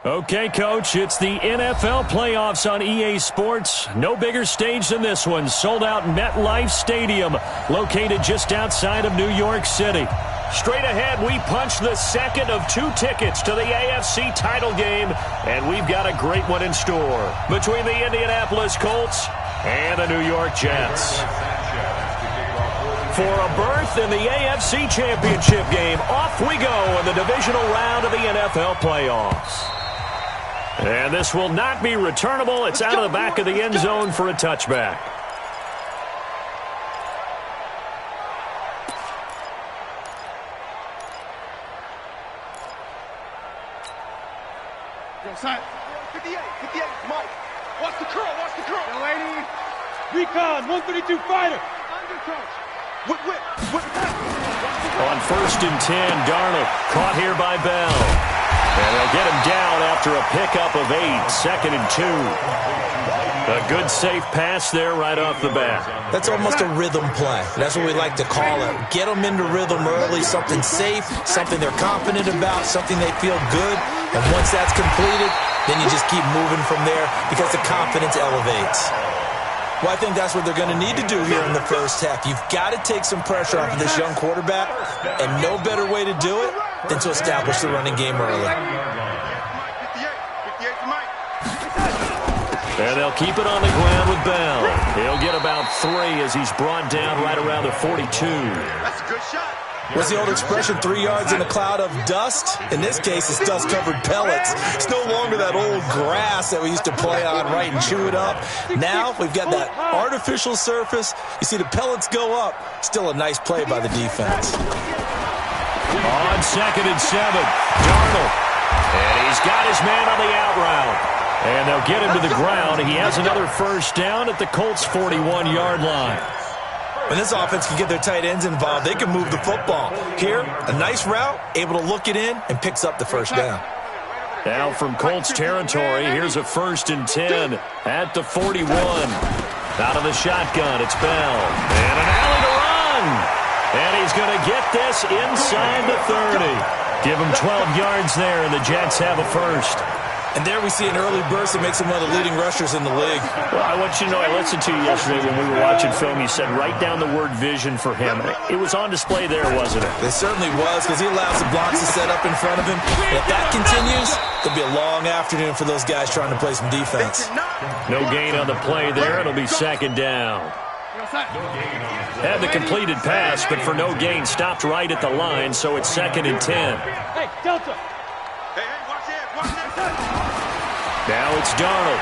Okay, Coach, it's the NFL playoffs on EA Sports. No bigger stage than this one. Sold out MetLife Stadium, located just outside of New York City. Straight ahead, we punch the second of 2 tickets to the AFC title game, and we've got a great one in store between the Indianapolis Colts and the New York Jets. For a berth in the AFC Championship game, off we go in the divisional round of the NFL playoffs. And this will not be returnable. It's out of the back of the end zone for a touchback. Yo, son. 58, Mike. Watch the curl. Yo, lady. Recon, 132 fighter. Undercoach. Whip. On 1st and 10, Darnold caught here by Bell. And they'll get him down after a pickup of 8, 2nd and 2. A good, safe pass there right off the bat. That's almost a rhythm play. That's what we like to call it. Get them into rhythm early, something safe, something they're confident about, something they feel good. And once that's completed, then you just keep moving from there because the confidence elevates. Well, I think that's what they're going to need to do here in the first half. You've got to take some pressure off of this young quarterback, and no better way to do it than to establish the running game early. And they'll keep it on the ground with Bell. He'll get about 3 as he's brought down right around the 42. That's a good shot. What's the old expression, 3 yards in a cloud of dust? In this case, it's dust-covered pellets. It's no longer that old grass that we used to play on, right, and chew it up. Now we've got that artificial surface. You see the pellets go up. Still a nice play by the defense. On 2nd and 7, Darnold. And he's got his man on the out route. And they'll get him to the ground. He has another first down at the Colts' 41-yard line. When this offense can get their tight ends involved, they can move the football. Here, a nice route, able to look it in, and picks up the first down. Now from Colts territory, here's a 1st and 10 at the 41. Out of the shotgun, it's Bell. And an alley to run. And he's going to get this inside the 30. Give him 12 yards there, and the Jets have a first. And there we see an early burst that makes him one of the leading rushers in the league. Well, I want you to know, I listened to you yesterday when we were watching film. You said write down the word vision for him. It was on display there, wasn't it? It certainly was, because he allows the blocks to set up in front of him. And if that continues, there'll be a long afternoon for those guys trying to play some defense. No gain on the play there. It'll be 2nd down. Had the completed pass, but for no gain, stopped right at the line, so it's 2nd and 10. Hey, Delta. Hey, watch it. Now it's Darnold.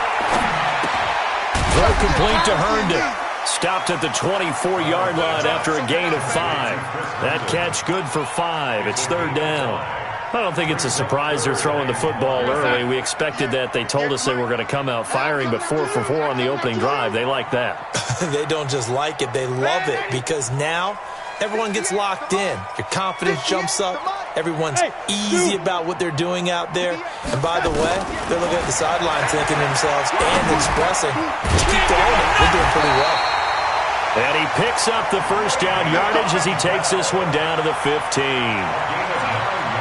Throw complete to Herndon. Stopped at the 24-yard line after a gain of 5. That catch good for 5. It's 3rd down. I don't think it's a surprise they're throwing the football early. We expected that. They told us they were going to come out firing, but 4 for 4 on the opening drive. They like that. They don't just like it. They love it, because now everyone gets locked in. Your confidence jumps up. Everyone's easy about what they're doing out there. And by the way, they're looking at the sideline thinking to themselves and expressing, just keep going. We're doing pretty well. And he picks up the first down yardage as he takes this one down to the 15.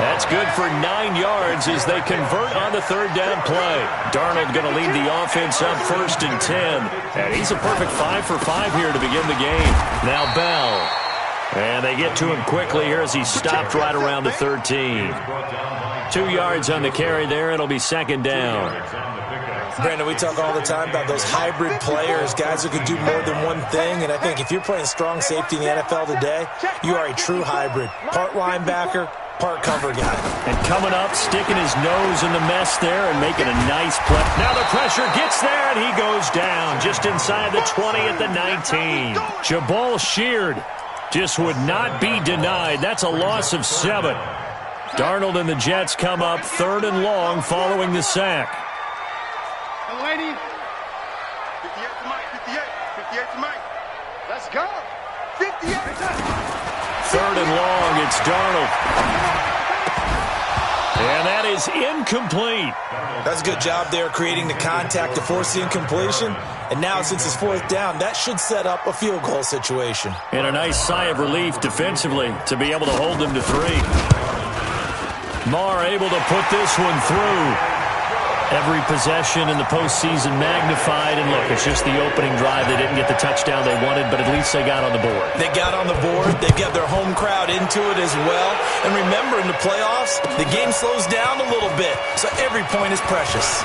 That's good for 9 yards as they convert on the 3rd down play. Darnold going to lead the offense up 1st and 10. And he's a perfect 5 for 5 here to begin the game. Now Bell. And they get to him quickly here as he stopped right around the 13. 2 yards on the carry there. It'll be 2nd down. Brandon, we talk all the time about those hybrid players, guys who can do more than one thing. And I think if you're playing strong safety in the NFL today, you are a true hybrid. Part linebacker, part cover guy. And coming up, sticking his nose in the mess there and making a nice play. Now the pressure gets there, and he goes down just inside the 20 at the 19. Jabal Sheard just would not be denied. That's a loss of 7. Darnold and the Jets come up 3rd and long following the sack. Delaney. 58 to Mike. 58 to Mike. Let's go. 58. 3rd and long, it's Darnold. And that is incomplete. That's a good job there creating the contact to force the incompletion. And now, since it's 4th down, that should set up a field goal situation. And a nice sigh of relief defensively to be able to hold them to 3. Marr able to put this one through. Every possession in the postseason magnified, and look, it's just the opening drive. They didn't get the touchdown they wanted, but at least they got on the board. They got on the board. They got their home crowd into it as well. And remember, in the playoffs, the game slows down a little bit, so every point is precious.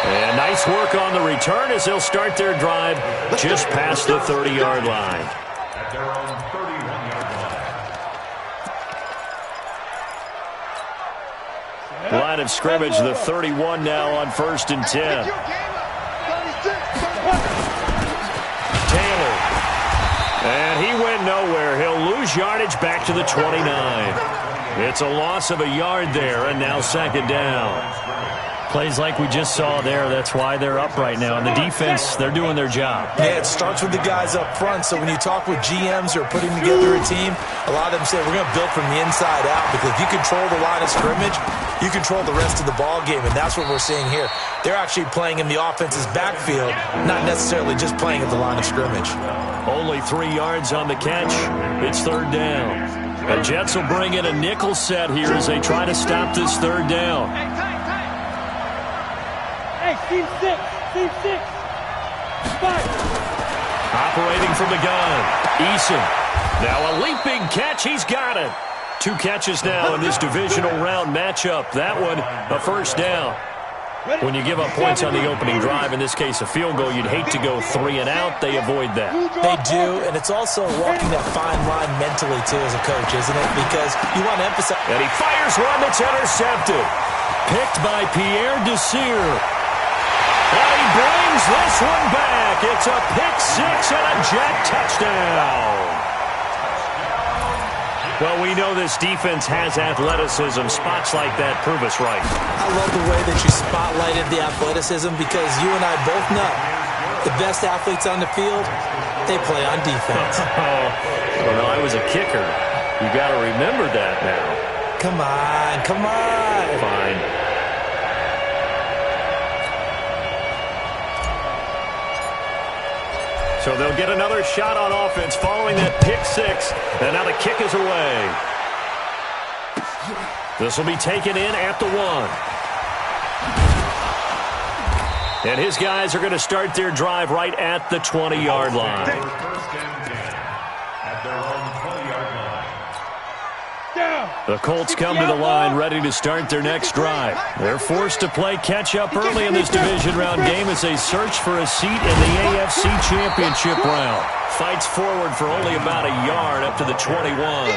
And nice work on the return as they'll start their drive just past the 30-yard line. At their own 31-yard line. Line of scrimmage, the 31 now on 1st and 10. Taylor. And he went nowhere. He'll lose yardage back to the 29. It's a loss of a yard there, and now 2nd down. Plays like we just saw there. That's why they're up right now. And the defense, they're doing their job. Yeah, it starts with the guys up front. So when you talk with GMs who are putting together a team, a lot of them say we're going to build from the inside out, because if you control the line of scrimmage, you control the rest of the ball game, and that's what we're seeing here. They're actually playing in the offense's backfield, not necessarily just playing at the line of scrimmage. Only 3 yards on the catch. It's 3rd down. The Jets will bring in a nickel set here as they try to stop this 3rd down. Hey, team 6. Fight. Operating from the gun, Eason. Now a leaping catch. He's got it. 2 catches now in this divisional round matchup. That one, a 1st down. When you give up points on the opening drive, in this case a field goal, you'd hate to go 3 and out. They avoid that. They do, and it's also walking that fine line mentally, too, as a coach, isn't it? Because you want to emphasize. And he fires one that's intercepted. Picked by Pierre Desir. And he brings this one back. It's a pick-6 and a Jet touchdown. Well, we know this defense has athleticism. Spots like that prove us right. I love the way that you spotlighted the athleticism, because you and I both know the best athletes on the field, they play on defense. Well, I was a kicker. You got to remember that now. Come on. Fine. So they'll get another shot on offense following that pick-6. And now the kick is away. This will be taken in at the 1. And his guys are going to start their drive right at the 20-yard line. At their own 20-yard line. The Colts come to the line ready to start their next drive. They're forced to play catch-up early in this division round game as they search for a seat in the AFC Championship round. Fights forward for only about a yard up to the 21.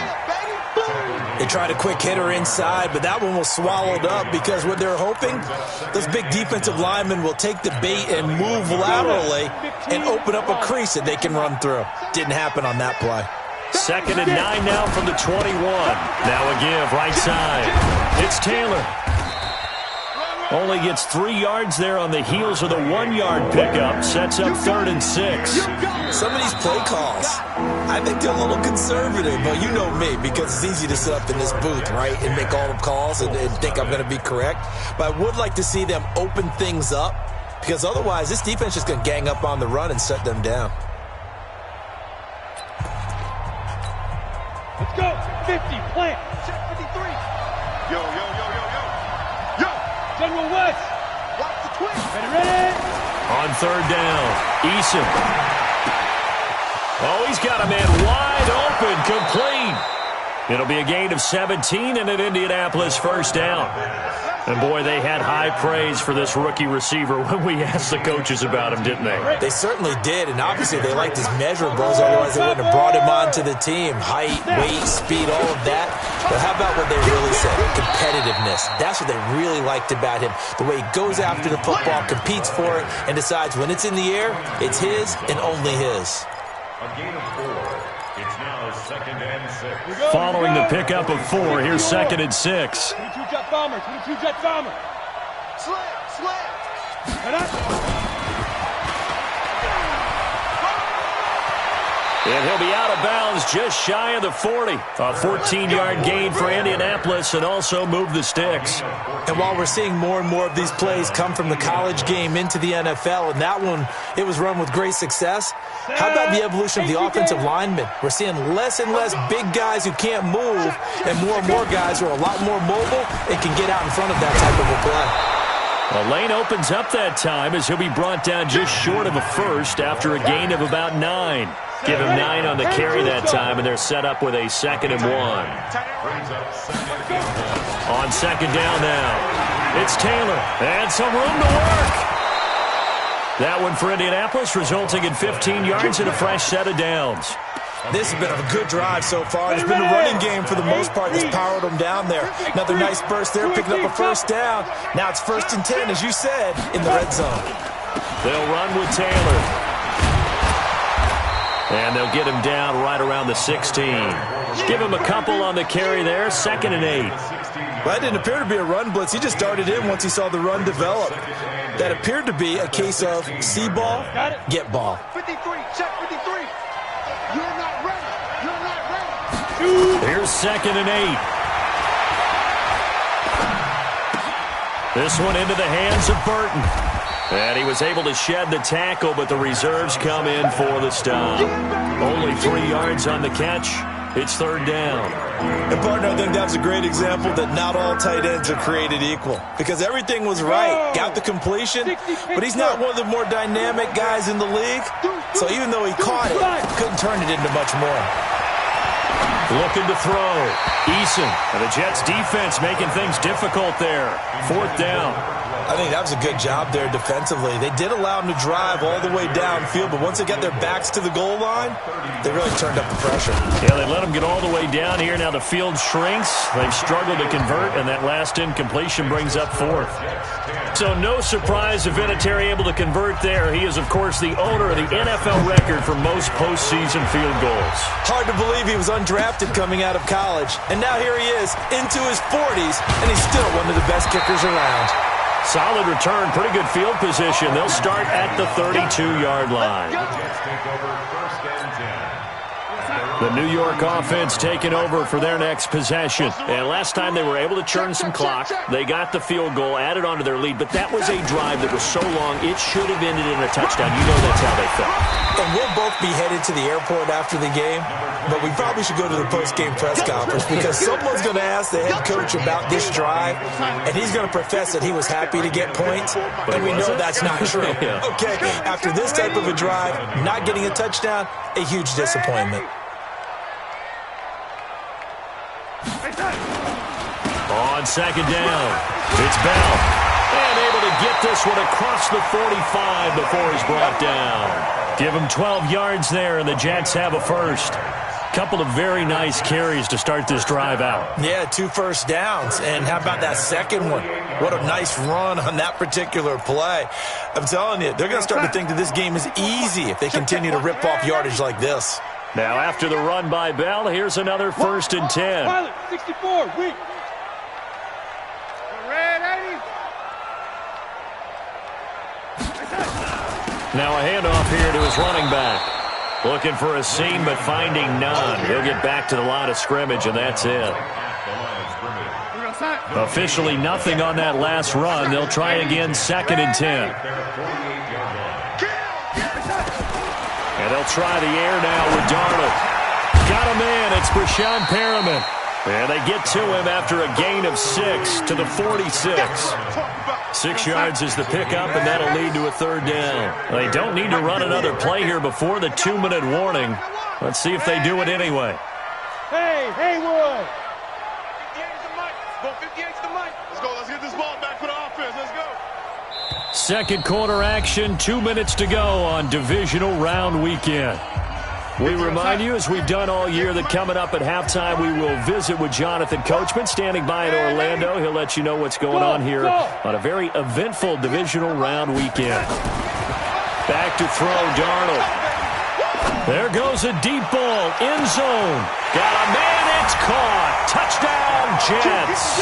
They tried a quick hitter inside, but that one was swallowed up, because what they're hoping, those big defensive linemen will take the bait and move laterally and open up a crease that they can run through. Didn't happen on that play. 2nd and 9 now from the 21. Now a give, right side. It's Taylor. Only gets 3 yards there on the heels of the 1-yard pickup. Sets up 3rd and 6. Some of these play calls, I think they're a little conservative, but you know me, because it's easy to sit up in this booth, right, and make all the calls and think I'm going to be correct. But I would like to see them open things up, because otherwise this defense is just going to gang up on the run and shut them down. Let's go. 50, plant. Check 53. Yo. General West. Watch the twist. Ready. On 3rd down, Eason. Oh, he's got a man wide open, complete. It'll be a gain of 17 and an Indianapolis 1st down. And, boy, they had high praise for this rookie receiver when we asked the coaches about him, didn't they? They certainly did, and obviously they liked his measurables, otherwise they wouldn't have brought him onto the team. Height, weight, speed, all of that. But how about what they really said? Competitiveness. That's what they really liked about him. The way he goes after the football, competes for it, and decides when it's in the air, it's his and only his. A gain of 4. It's now 2nd and 6. Following the pickup of 4, here's 2nd and 6. 22 Jet Bomber. 22 Jet Bomber. Slam. And he'll be out of bounds just shy of the 40. A 14-yard gain for Indianapolis, and also move the sticks. And while we're seeing more and more of these plays come from the college game into the NFL, and that one, it was run with great success, how about the evolution of the offensive linemen? We're seeing less and less big guys who can't move, and more guys who are a lot more mobile and can get out in front of that type of a play. The lane opens up that time as he'll be brought down just short of a first after a gain of about 9. Give him 9 on the carry that time, and they're set up with a 2nd and 1. On 2nd down now, it's Taylor, and some room to work. That one for Indianapolis, resulting in 15 yards and a fresh set of downs. This has been a good drive so far. It's been a running game for the most part that's powered them down there. Another nice burst there, picking up a first down. Now it's 1st and 10, as you said, in the red zone. They'll run with Taylor. And they'll get him down right around the 16. Give him a couple on the carry there, 2nd and 8. Well, that didn't appear to be a run blitz. He just darted in once he saw the run develop. That appeared to be a case of see ball, get ball. 53, check 53. You're not ready. You're not ready. Here's 2nd and 8. This one into the hands of Burton. And he was able to shed the tackle, but the reserves come in for the stop. Only 3 yards on the catch. It's 3rd down. And, partner, I think that's a great example that not all tight ends are created equal. Because everything was right. Got the completion, but he's not one of the more dynamic guys in the league. So even though he caught it, couldn't turn it into much more. Looking to throw. Eason. And the Jets defense making things difficult there. 4th down. I think that was a good job there defensively. They did allow him to drive all the way downfield, but once they got their backs to the goal line, they really turned up the pressure. Yeah, they let him get all the way down here. Now the field shrinks. They've struggled to convert, and that last incompletion brings up 4th. So no surprise if Vinatieri able to convert there. He is, of course, the owner of the NFL record for most postseason field goals. Hard to believe he was undrafted coming out of college. And now here he is, into his 40s, and he's still one of the best kickers around. Solid return, pretty good field position. They'll start at the 32-yard line. The New York offense taking over for their next possession. And last time they were able to churn some clock. They got the field goal, added onto their lead. But that was a drive that was so long, it should have ended in a touchdown. You know that's how they felt. And we'll both be headed to the airport after the game. But we probably should go to the post-game press conference because someone's going to ask the head coach about this drive, and he's going to profess that he was happy to get points, and we know that's not true. Okay, after this type of a drive, not getting a touchdown, a huge disappointment. On 2nd down, it's Bell. And able to get this one across the 45 before he's brought down. Give him 12 yards there, and the Jets have a first. Couple of very nice carries to start this drive out. Yeah, 2 first downs. And how about that second one? What a nice run on that particular play. I'm telling you, they're going to start to think that this game is easy if they continue to rip off yardage like this. Now after the run by Bell, here's another 1st and 10. Pilot, 64, weak. Red 80. Now a handoff here to his running back. Looking for a seam, but finding none. He'll get back to the line of scrimmage, and that's it. Officially nothing on that last run. They'll try again, 2nd and 10. And they'll try the air now with Darnold. Got a man. It's Brashon Perriman. And they get to him after a gain of 6 to the 46. 6 yards is the pickup, and that'll lead to a 3rd down. They don't need to run another play here before the 2-minute warning. Let's see if they do it anyway. Hey, Haywood. 58's the mic. Go 58's the mic. Let's go. Let's get this ball back for the offense. Let's go. Second quarter action, 2 minutes to go on divisional round weekend. We remind you, as we've done all year, that coming up at halftime, we will visit with Jonathan Coachman, standing by in Orlando. He'll let you know what's going on here on a very eventful divisional round weekend. Back to throw, Darnold. There goes a deep ball, end zone. Got a man, it's caught. Touchdown, Jets.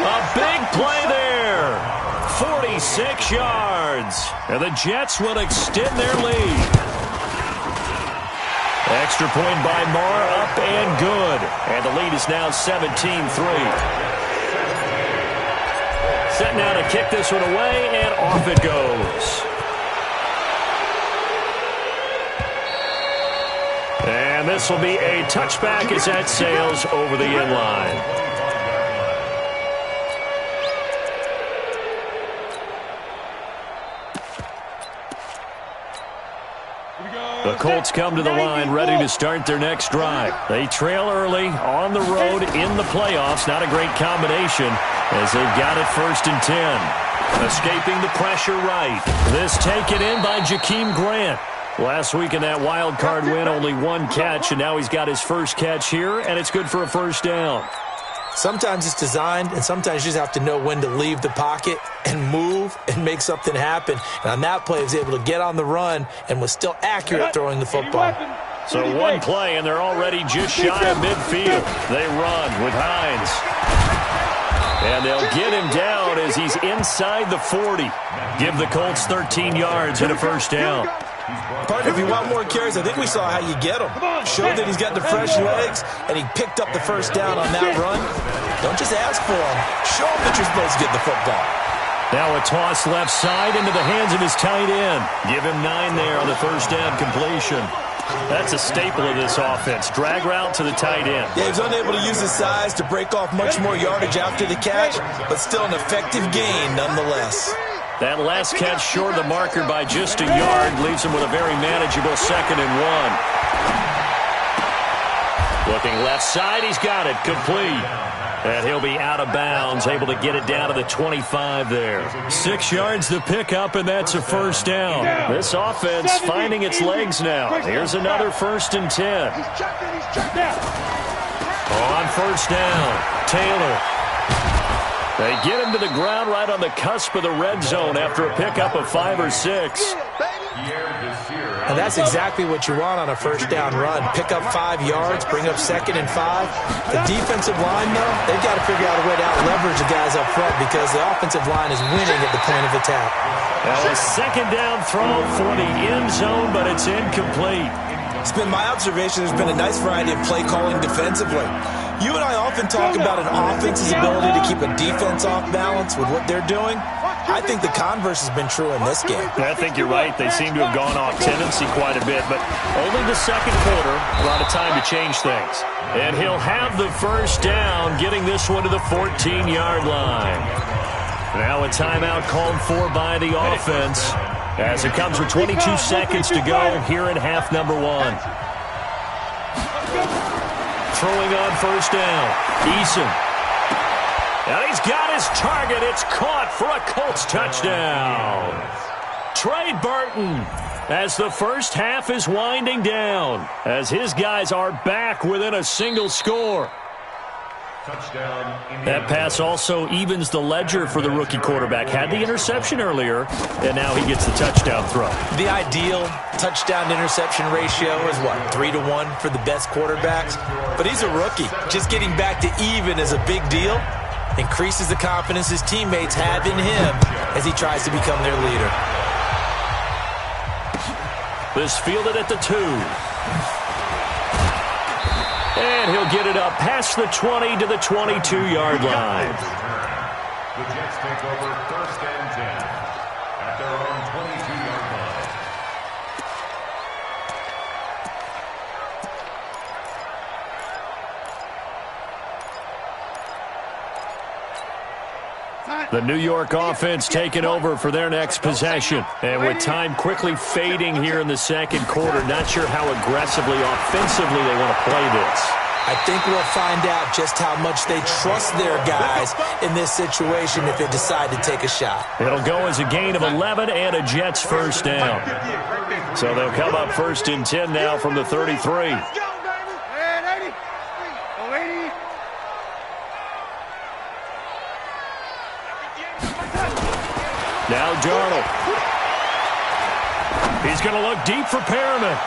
A big play there. 46 yards. And the Jets will extend their lead. Extra point by Marr, up and good. And the lead is now 17-3. Set now to kick this one away, and off it goes. And this will be a touchback as that sails over the end line. The Colts come to the line ready to start their next drive. They trail early on the road in the playoffs. Not a great combination as they've got it 1st and 10. Escaping the pressure right. This taken in by Jakeem Grant. Last week in that wild card win, only 1 catch, and now he's got his first catch here, and it's good for a 1st down. Sometimes it's designed, and sometimes you just have to know when to leave the pocket and move and make something happen. And on that play, he was able to get on the run and was still accurate throwing the football. So 1 play, and they're already just shy of midfield. They run with Hines. And they'll get him down as he's inside the 40. Give the Colts 13 yards and a 1st down. Partner, if you want more carries, I think we saw how you get him. Showed that he's got the fresh legs, and he picked up the 1st down on that run. Don't just ask for him. Show him that you're supposed to get the football. Now a toss left side into the hands of his tight end. Give him 9 there on the 1st down completion. That's a staple of this offense. Drag route to the tight end. Yeah, he was unable to use his size to break off much more yardage after the catch, but still an effective gain nonetheless. That last catch short of the marker by just a yard leaves him with a very manageable 2nd and 1. Looking left side, he's got it. Complete. And he'll be out of bounds, able to get it down to the 25 there. 6 yards to pick up, and that's a 1st down. This offense finding its legs now. Here's another 1st and 10. On 1st down, Taylor. They get him to the ground right on the cusp of the red zone after a pickup of 5 or 6. And that's exactly what you want on a 1st down run. Pick up 5 yards, bring up 2nd and 5. The defensive line, though, they've got to figure out a way to out-leverage the guys up front because the offensive line is winning at the point of attack. Now a 2nd down throw for the end zone, but it's incomplete. It's been my observation there's been a nice variety of play calling defensively. You and I often talk about an offense's ability to keep a defense off balance with what they're doing. I think the converse has been true in this game. I think you're right. They seem to have gone off tendency quite a bit, but only the 2nd quarter, a lot of time to change things. And he'll have the 1st down, getting this one to the 14-yard line. Now a timeout called for by the offense as it comes with 22 seconds to go here in half number 1. Throwing on 1st down, Eason. And he's got his target. It's caught for a Colts touchdown. Trey Burton as the 1st half is winding down as his guys are back within a single score. That pass also evens the ledger for the rookie quarterback. Had the interception earlier, and now he gets the touchdown throw. The ideal touchdown-interception ratio is, what, 3-to-1 for the best quarterbacks? But he's a rookie. Just getting back to even is a big deal. Increases the confidence his teammates have in him as he tries to become their leader. This fielded at the 2. And he'll get it up past the 20 to the 22-yard line. The Jets take over 1st and 10 at their own 22-yard line. The New York offense taking over for their next possession. And with time quickly fading here in the 2nd quarter, not sure how aggressively, offensively they want to play this. I think we'll find out just how much they trust their guys in this situation if they decide to take a shot. It'll go as a gain of 11 and a Jets 1st down. So they'll come up 1st and 10 now from the 33. Now Darnold. He's going to look deep for Perriman.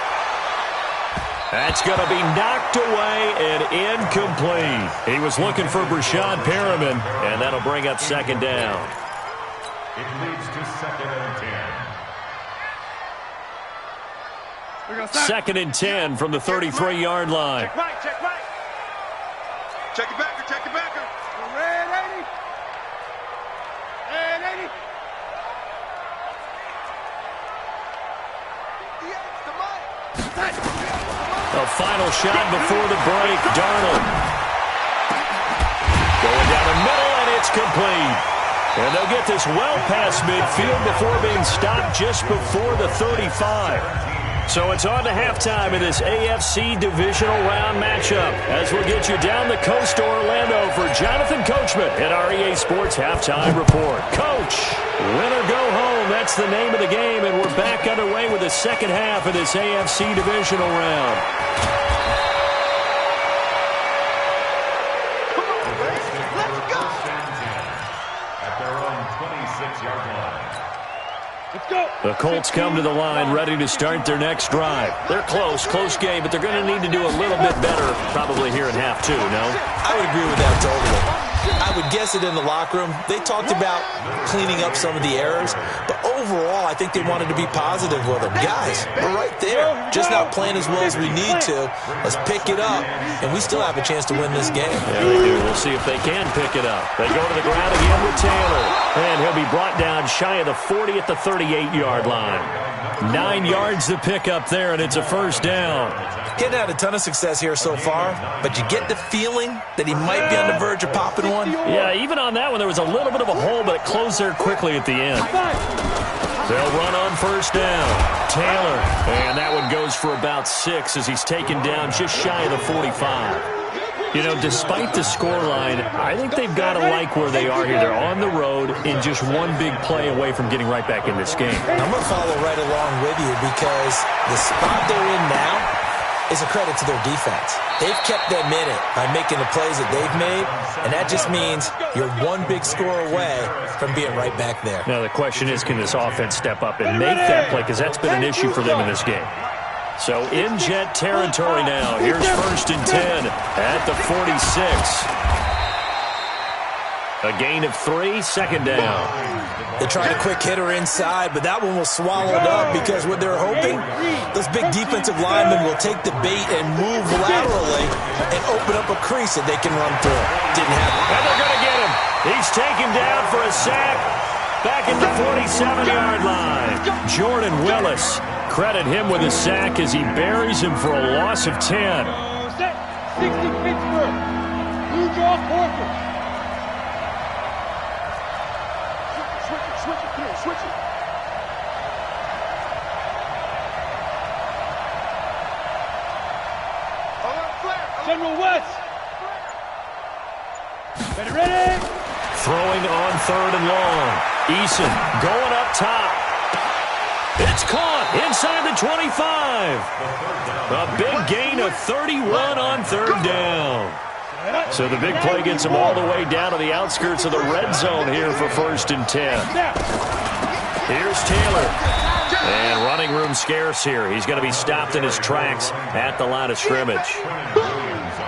That's going to be knocked away and incomplete. He was looking for Brashad Perriman, and that'll bring up 2nd down. It leads to 2nd and 10. 2nd and 10 from the 33-yard line. Check right, check right. Check it backer, check it backer. Red 80. Red 80. A final shot before the break. Darnold going down the middle, and it's complete. And they'll get this well past midfield before being stopped just before the 35. So it's on to halftime in this AFC divisional round matchup as we'll get you down the coast to Orlando for Jonathan Coachman at our EA Sports Halftime Report. Coach, win or go home, that's the name of the game, and we're back underway with the second half of this AFC divisional round. At their own 26-yard line. Let's go. The Colts come to the line ready to start their next drive. They're close game, but they're going to need to do a little bit better probably here in half two, no? I would agree with that totally. I would guess it in the locker room. They talked about cleaning up some of the errors, but overall, I think they wanted to be positive with them. Guys, we're right there. Just not playing as well as we need to. Let's pick it up, and we still have a chance to win this game. Yeah, they do. We'll see if they can pick it up. They go to the ground again with Taylor, and he'll be brought down shy of the 40 at the 38-yard line. 9 yards to pick up there, and it's a first down. Getting had a ton of success here so far, but you get the feeling that he might be on the verge of popping one. Yeah, even on that one, there was a little bit of a hole, but it closed there quickly at the end. They'll run on first down. Taylor, and that one goes for about 6 as he's taken down just shy of the 45. You know, despite the scoreline, I think they've got to like where they are here. They're on the road in just one big play away from getting right back in this game. I'm going to follow right along with you because the spot they're in now is a credit to their defense. They've kept them in it by making the plays that they've made, and that just means you're one big score away from being right back there. Now the question is, can this offense step up and make that play? Because that's been an issue for them in this game. So in Jet territory now. Here's first and 10 at the 46. A gain of 3, second down. They tried a quick hitter inside, but that one was swallowed up because what they're hoping, those big defensive linemen will take the bait and move laterally and open up a crease that they can run through. Didn't happen. And they're going to get him. He's taken down for a sack back at the 47-yard line. Jordan Willis, credit him with a sack as he buries him for a loss of 10. Set. 60 Pittsburgh. Blue draw Porter. Switch it. General West. Ready. Throwing on third and long. Eason going up top. It's caught inside the 25. A big gain of 31 on third down. So the big play gets him all the way down to the outskirts of the red zone here for first and 10. Here's Taylor. And running room scarce here. He's going to be stopped in his tracks at the line of scrimmage.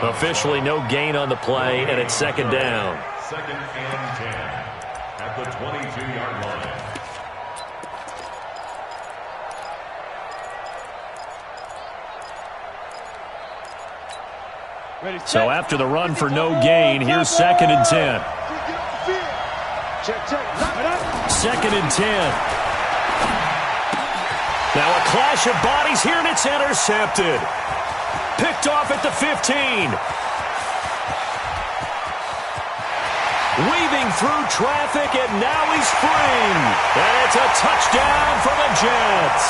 Officially no gain on the play, and it's second down. Second and 10 at the 22-yard line. So after the run for no gain, here's second and 10. Second and 10. Now a clash of bodies here, and it's intercepted. Picked off at the 15. Weaving through traffic, and now he's free. And it's a touchdown for the Jets.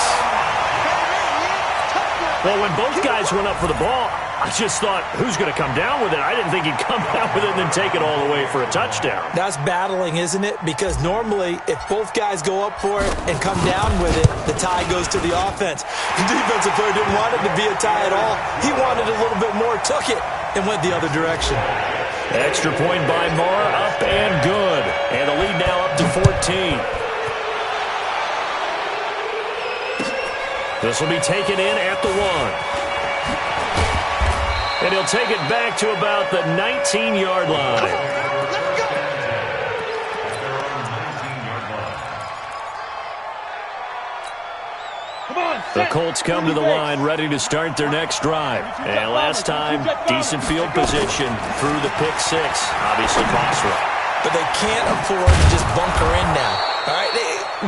Well, when both guys went up for the ball, I just thought, who's going to come down with it? I didn't think he'd come down with it and then take it all the way for a touchdown. That's battling, isn't it? Because normally, if both guys go up for it and come down with it, the tie goes to the offense. The defensive player didn't want it to be a tie at all. He wanted a little bit more, took it, and went the other direction. Extra point by Moore, up and good. And the lead now up to 14. This will be taken in at the 1. And he'll take it back to about the 19-yard line. The Colts come to the line ready to start their next drive. And last time, decent field position through the pick 6. Obviously costly. But they can't afford to just bunker in now. All right,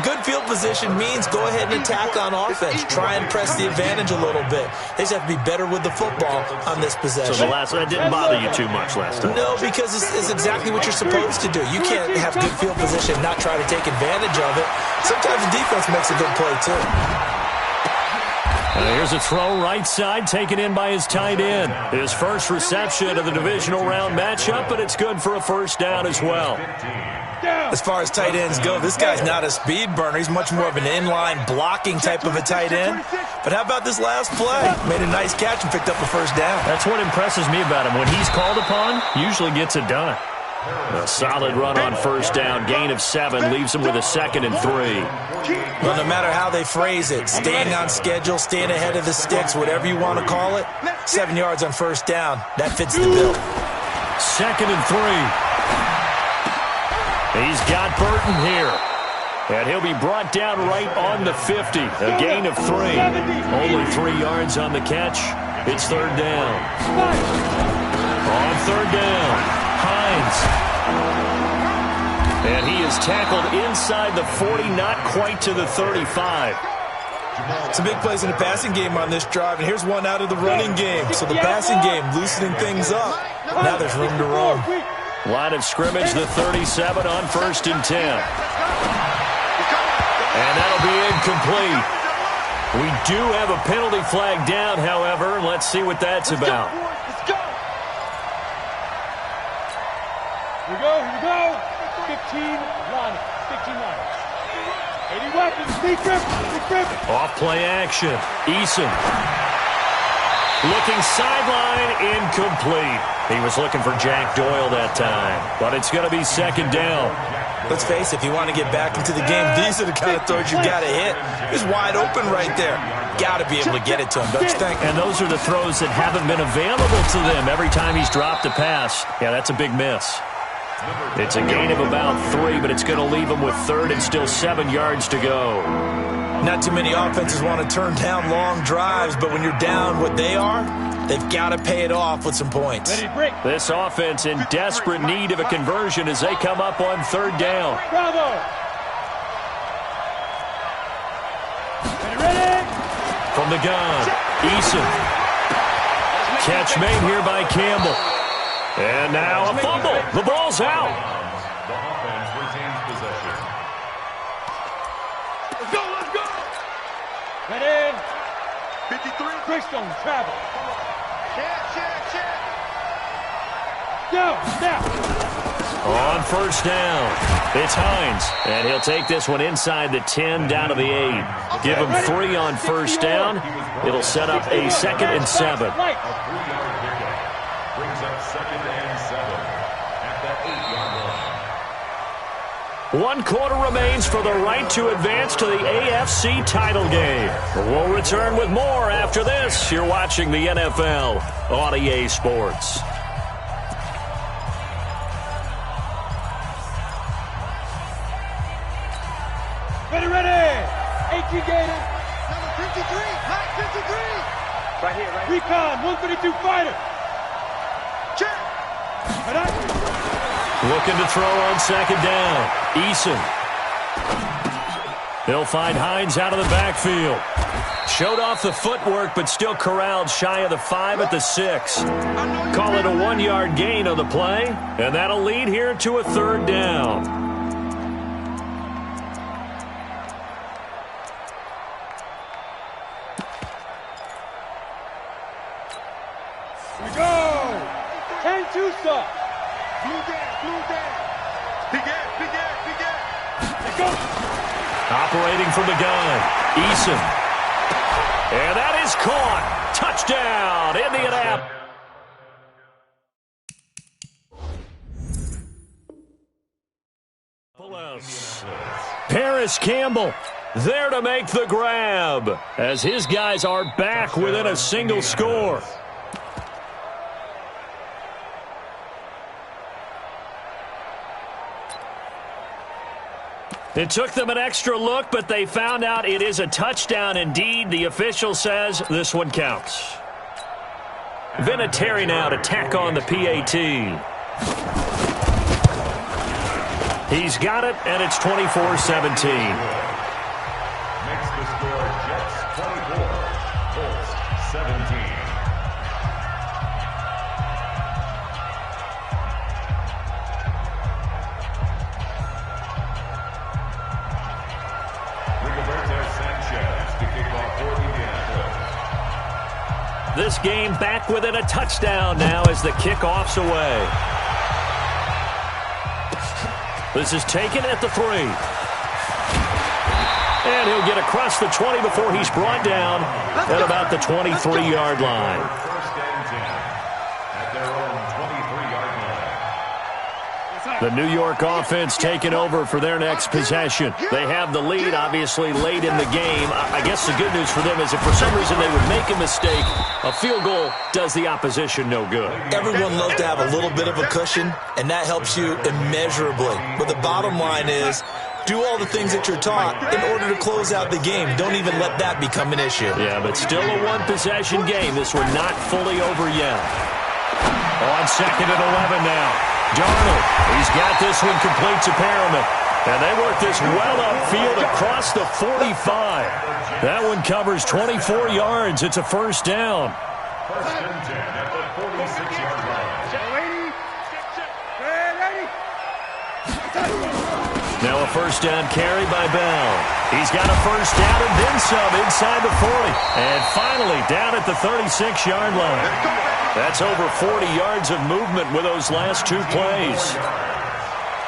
good field position means go ahead and attack on offense. Try and press the advantage a little bit. They just have to be better with the football on this possession. So the last one didn't bother you too much last time? No, because it's exactly what you're supposed to do. You can't have good field position and not try to take advantage of it. Sometimes the defense makes a good play, too. Here's a throw right side taken in by his tight end. His first reception of the divisional round matchup, but it's good for a first down as well. As far as tight ends go, this guy's not a speed burner. He's much more of an inline blocking type of a tight end. But how about this last play? Made a nice catch and picked up a first down. That's what impresses me about him. When he's called upon, usually gets it done. A solid run on first down. Gain of 7 leaves him with a 2nd and 3. Well, no matter how they phrase it, staying on schedule, staying ahead of the sticks, whatever you want to call it, 7 yards on first down. That fits the bill. 2nd and 3. He's got Burton here. And he'll be brought down right on the 50. A gain of 3. Only 3 yards on the catch. It's third down. On third down, Hines. And he is tackled inside the 40, not quite to the 35. Some big plays in the passing game on this drive, and here's one out of the running game. So the passing game loosening things up. Now there's room to roam. Line of scrimmage, the 37 on 1st and 10. And that'll be incomplete. We do have a penalty flag down, however. Let's see what that's about. Here we go. 15 line. 15 line. 80 weapons. Big grip. Off play action. Eason. Looking sideline, incomplete. He was looking for Jack Doyle that time, but it's going to be 2nd down. Let's face it, if you want to get back into the game, these are the kind of throws you got to hit. He's wide open right there. Got to be able to get it to him, don't you think? And those are the throws that haven't been available to them every time he's dropped a pass. Yeah, that's a big miss. It's a gain of about 3, but it's going to leave him with 3rd and still 7 yards to go. Not too many offenses want to turn down long drives, but when you're down what they are, they've got to pay it off with some points. This offense in desperate need of a conversion as they come up on 3rd down. From the gun, Eason. Catch made here by Campbell. And now a fumble. The ball's out. The offense retains possession. Let's go. Head in. 53. Brickstone, travel. Check. Go, now. On first down, it's Hines. And he'll take this one inside the 10 down to the 8. Give him 3 on first down. It'll set up a 2nd and 7. A 3-yard pickup brings up 2nd and 7 at that 8-yard line. 1 quarter remains for the right to advance to the AFC title game. We'll return with more after this. You're watching the NFL on EA Sports. Ready. 18 Gator. Number 53. Mike 53. Right here. Recon, 132 fighter. Check. Looking to throw on 2nd down. Eason. He'll find Hines out of the backfield. Showed off the footwork, but still corralled shy of the 5 at the 6. Call it a 1-yard gain on the play, and that'll lead here to a 3rd down. Here we go. 10-2 stop. Blue down. Big air. Let's go. Operating from the gun, Eason. And that is caught. Touchdown, Indianapolis. Paris Campbell there to make the grab as his guys are back within a single score. It took them an extra look, but they found out it is a touchdown indeed. The official says this one counts. Vinatieri now to tack on the PAT. He's got it, and it's 24-17. Makes the score Jets 24, Colts 17. Sanchez to kick off for Indianapolis. This game back within a touchdown now as the kickoff's away. This is taken at the 3. And he'll get across the 20 before he's brought down at about the 23-yard line. First and 10 at their own 23-yard line. The New York offense taking over for their next possession. They have the lead, obviously, late in the game. I guess the good news for them is if for some reason they would make a mistake, a field goal does the opposition no good. Everyone loves to have a little bit of a cushion, and that helps you immeasurably. But the bottom line is, do all the things that you're taught in order to close out the game. Don't even let that become an issue. Yeah, but still a one-possession game. This one not fully over yet. On second and 11 now. Darnold, he's got this one complete to Perriman. And they work this well upfield across the 45. That one covers 24 yards. It's a first down. First and 10 at the 46-yard line. Now a first down carry by Bell. He's got a first down and then some inside the 40. And finally down at the 36-yard line. That's over 40 yards of movement with those last 2 plays.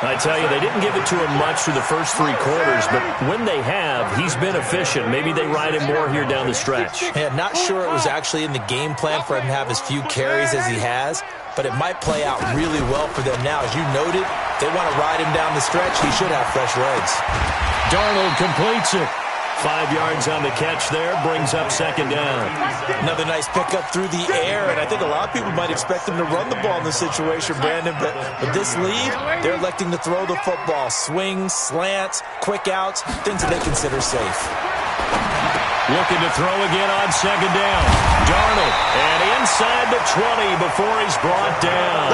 I tell you, they didn't give it to him much through the first 3 quarters, but when they have, he's been efficient. Maybe they ride him more here down the stretch. Yeah, not sure it was actually in the game plan for him to have as few carries as he has, but it might play out really well for them now. As you noted, they want to ride him down the stretch. He should have fresh legs. Darnold completes it. 5 yards on the catch there, brings up second down. Another nice pickup through the air, and I think a lot of people might expect him to run the ball in this situation, Brandon, but with this lead, they're electing to throw the football. Swings, slants, quick outs, things that they consider safe. Looking to throw again on second down. Darnold, and inside the 20 before he's brought down.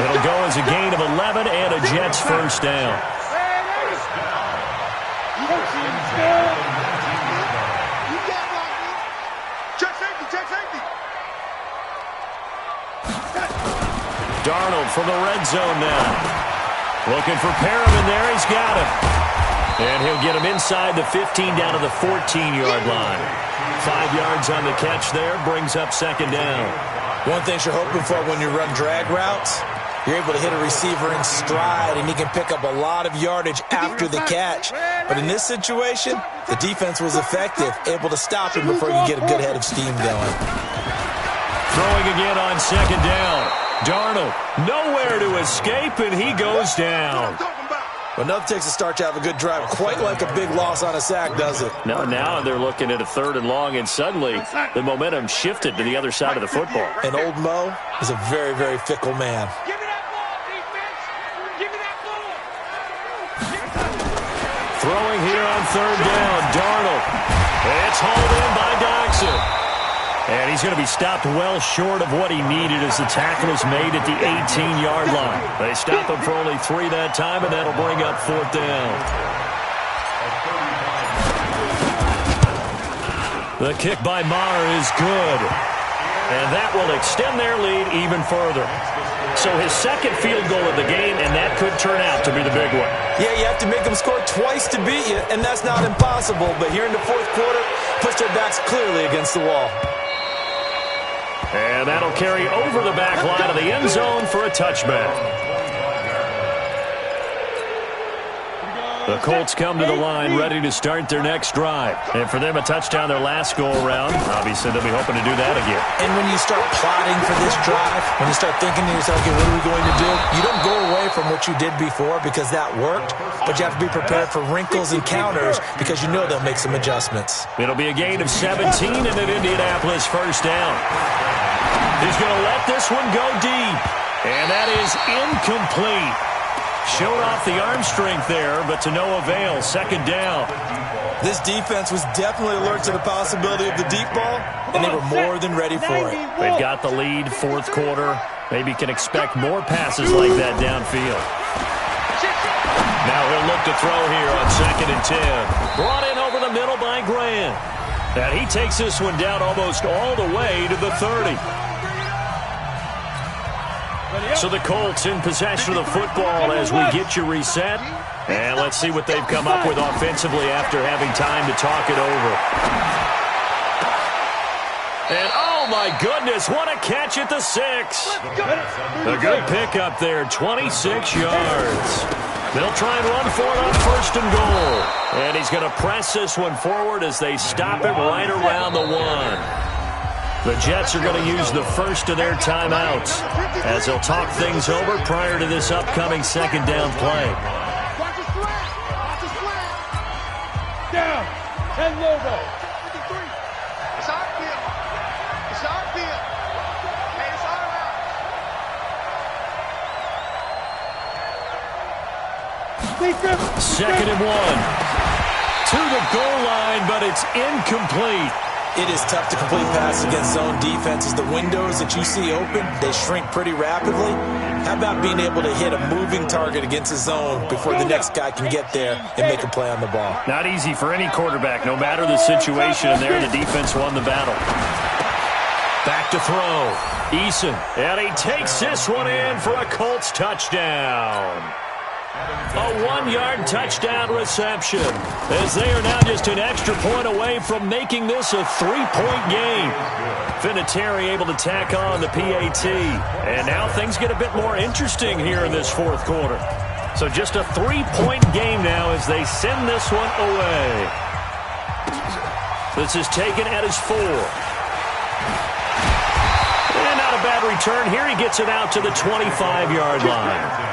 It'll go as a gain of 11 and a Jets first down. Darnold from the red zone now. Looking for Perriman there. He's got him. And he'll get him inside the 15 down to the 14-yard line. 5 yards on the catch there. Brings up second down. One thing you're hoping for when you run drag routes, you're able to hit a receiver in stride, and he can pick up a lot of yardage after the catch. But in this situation, the defense was effective, able to stop him before he could get a good head of steam going. Throwing again on second down. Darnold, nowhere to escape, and he goes down. But nothing takes a start to have a good drive. Quite like a big loss on a sack, does it? No, now they're looking at a 3rd and long, and suddenly the momentum shifted to the other side of the football. And old Mo is a very, very fickle man. Give me that ball, defense! Give me that ball! Throwing here on 3rd down, Darnold. It's hauled in by Doxson. And he's going to be stopped well short of what he needed as the tackle is made at the 18-yard line. They stop him for only 3 that time, and that'll bring up 4th down. The kick by Maher is good. And that will extend their lead even further. So his second field goal of the game, and that could turn out to be the big one. Yeah, you have to make them score twice to beat you, and that's not impossible. But here in the 4th quarter, push their backs clearly against the wall. And that'll carry over the back line of the end zone for a touchback. The Colts come to the line ready to start their next drive. And for them, a touchdown their last go-around. Obviously, they'll be hoping to do that again. And when you start plotting for this drive, when you start thinking to yourself, okay, what are we going to do? You don't go away from what you did before because that worked, but you have to be prepared for wrinkles and counters because you know they'll make some adjustments. It'll be a gain of 17 and an Indianapolis first down. He's going to let this one go deep. And that is incomplete. Showed off the arm strength there, but to no avail. Second down. This defense was definitely alert to the possibility of the deep ball, and they were more than ready for it. They've got the lead, 4th quarter. Maybe can expect more passes like that downfield. Now he'll look to throw here on 2nd and 10. Brought in over the middle by Graham. And he takes this one down almost all the way to the 30. So the Colts in possession of the football as we get you reset. And let's see what they've come up with offensively after having time to talk it over. And, oh, Oh, my goodness, what a catch at the 6. A good pickup there, 26 yards. They'll try and run for it on 1st and goal. And he's going to press this one forward as they stop it right around the 1. The Jets are going to use the first of their timeouts as they'll talk things over prior to this upcoming 2nd down play. Down and logo. It's our field. It's our field. Hey, it's our house. 2nd and 1. To the goal line, but it's incomplete. It is tough to complete passes against zone defenses. The windows that you see open, they shrink pretty rapidly. How about being able to hit a moving target against a zone before the next guy can get there and make a play on the ball? Not easy for any quarterback, no matter the situation, and there the defense won the battle. Back to throw. Eason, and he takes this one in for a Colts touchdown. A 1-yard touchdown reception, as they are now just an extra point away from making this a 3-point game. Vinatieri able to tack on the PAT, and now things get a bit more interesting here in this 4th quarter. So just a 3-point game now as they send this one away. This is taken at his 4. And not a bad return here. He gets it out to the 25-yard line.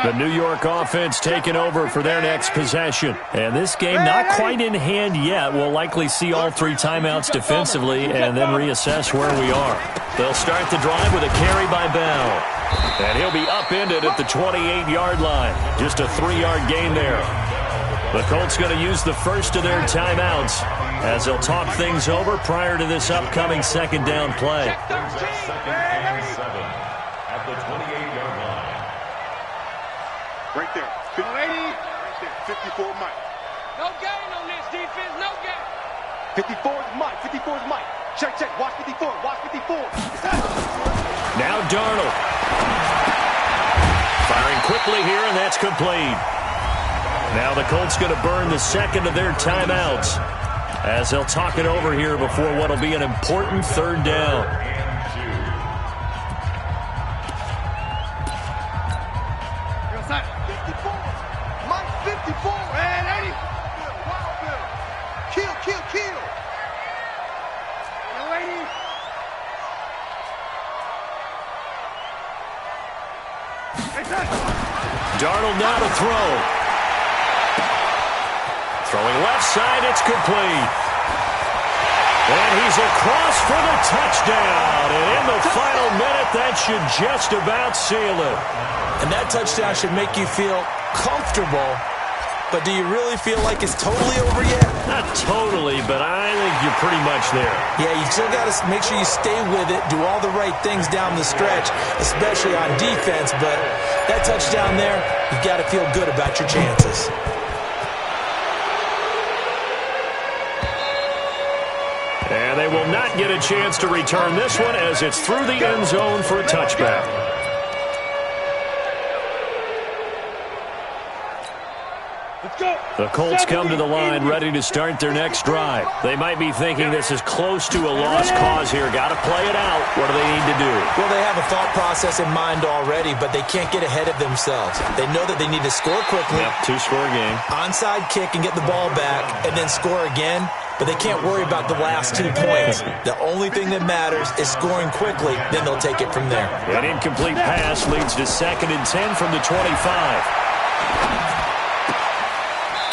The New York offense taking over for their next possession. And this game not quite in hand yet. We'll likely see all 3 timeouts defensively and then reassess where we are. They'll start the drive with a carry by Bell. And he'll be upended at the 28-yard line. Just a 3-yard gain there. The Colts going to use the first of their timeouts as they'll talk things over prior to this upcoming 2nd down play. At the 28-yard line. Right there. 54 Mike. No gain on this defense, no gain. 54 is Mike. 54 is Mike. Check. Watch 54. Watch 54. Now Darnold. Firing quickly here, and that's complete. Now the Colts going to burn the 2nd of their timeouts as they'll talk it over here before what will be an important 3rd down. Darnold now to throw. Throwing left side, it's complete. And he's across for the touchdown. And in the final minute, that should just about seal it. And that touchdown should make you feel comfortable. But do you really feel like it's totally over yet? Not totally, but I think you're pretty much there. Yeah, you still got to make sure you stay with it, do all the right things down the stretch, especially on defense. But that touchdown there, you've got to feel good about your chances. And they will not get a chance to return this one as it's through the end zone for a touchback. The Colts come to the line ready to start their next drive. They might be thinking this is close to a lost cause here. Got to play it out. What do they need to do? Well, they have a thought process in mind already, but they can't get ahead of themselves. They know that they need to score quickly. Yep, 2-score game. Onside kick and get the ball back and then score again. But they can't worry about the last 2 points. The only thing that matters is scoring quickly. Then they'll take it from there. An incomplete pass leads to 2nd and 10 from the 25.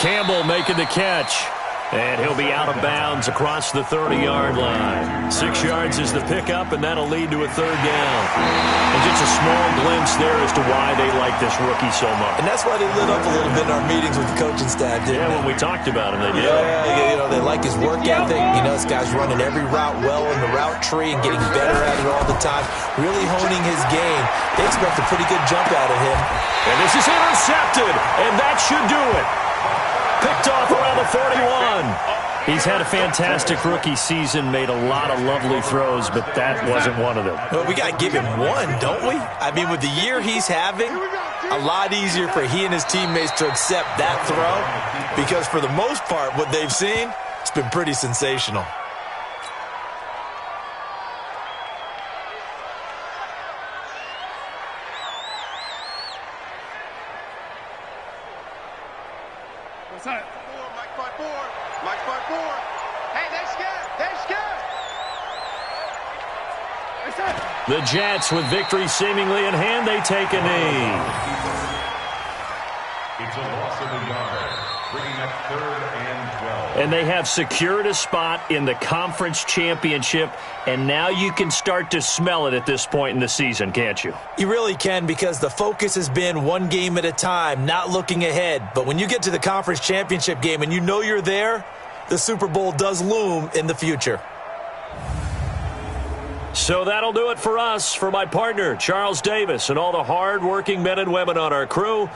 Campbell making the catch. And he'll be out of bounds across the 30-yard line. 6 yards is the pickup, and that'll lead to a 3rd down. And just a small glimpse there as to why they like this rookie so much. And that's why they lit up a little bit in our meetings with the coaching staff, didn't they? When we talked about him, they did. Yeah, you know, they like his work ethic. You know, this guy's running every route well in the route tree and getting better at it all the time, really honing his game. They expect a pretty good jump out of him. And this is intercepted, and that should do it. Picked off around the 41. He's had a fantastic rookie season, made a lot of lovely throws, but that wasn't one of them. Well, we got to give him one, don't we? I mean, with the year he's having, a lot easier for he and his teammates to accept that throw because for the most part, what they've seen, it's been pretty sensational. What's that? Mike 5-4. Mike 5-4. Hey, they scared. They scared. What's that? The Jets, with victory seemingly in hand, they take a knee. It's a loss of a yard, bringing up 3rd and 12. And they have secured a spot in the conference championship, and now you can start to smell it at this point in the season, can't you? You really can, because the focus has been one game at a time, not looking ahead. But when you get to the conference championship game and you know you're there, the Super Bowl does loom in the future. So that'll do it for us. For my partner, Charles Davis, and all the hard-working men and women on our crew,